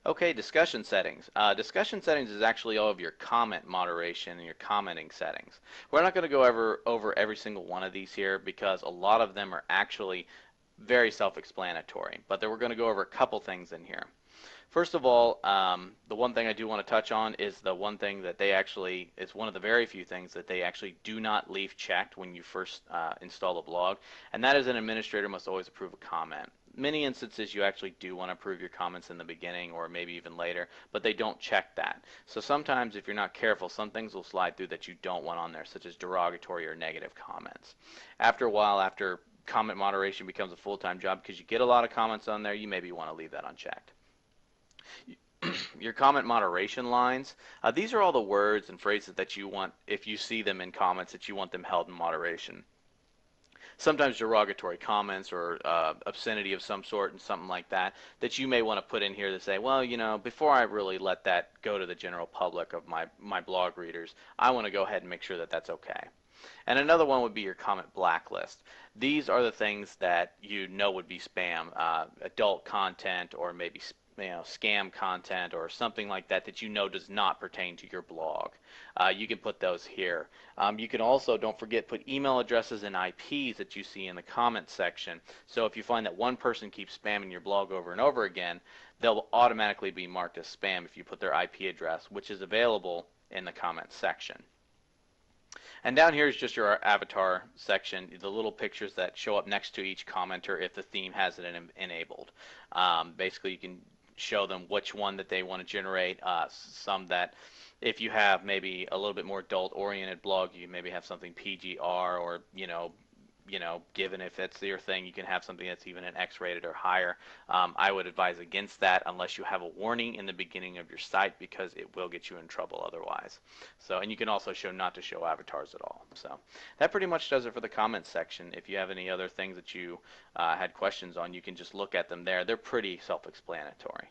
Okay, discussion settings. Discussion settings is actually all of your comment moderation and your commenting settings. We're not going to go over every single one of these here because a lot of them are actually very self-explanatory, but then we're going to go over a couple things in here. First of all, the one thing I do want to touch on is the one thing that they actually, it's one of the very few things that they actually do not leave checked when you first install a blog, and that is an administrator must always approve a comment. Many instances you actually do want to approve your comments in the beginning or maybe even later, but they don't check that. So sometimes if you're not careful, some things will slide through that you don't want on there, such as derogatory or negative comments. After a while, after comment moderation becomes a full-time job because you get a lot of comments on there, you maybe want to leave that unchecked. Your comment moderation lines, these are all the words and phrases that you want, if you see them in comments, that you want them held in moderation. Sometimes derogatory comments or obscenity of some sort and something like that that you may want to put in here to say, well, you know, before I really let that go to the general public of my blog readers, I want to go ahead and make sure that that's okay. And another one would be your comment blacklist. These are the things that you know would be spam, adult content, or maybe scam content or something like that that you know does not pertain to your blog. You can put those here. You can also, don't forget, put email addresses and IPs that you see in the comments section. So if you find that one person keeps spamming your blog over and over again, they'll automatically be marked as spam if you put their IP address, which is available in the comments section. And down here is just your avatar section, the little pictures that show up next to each commenter if the theme has it enabled. Basically, you can show them which one that they want to generate. Some that, if you have maybe a little bit more adult-oriented blog, you maybe have something PGR, or given if it's your thing, you can have something that's even an X-rated or higher. I would advise against that unless you have a warning in the beginning of your site, because it will get you in trouble otherwise. So, and you can also show not to show avatars at all. So that pretty much does it for the comments section. If you have any other things that you had questions on, you can just look at them there. They're pretty self-explanatory.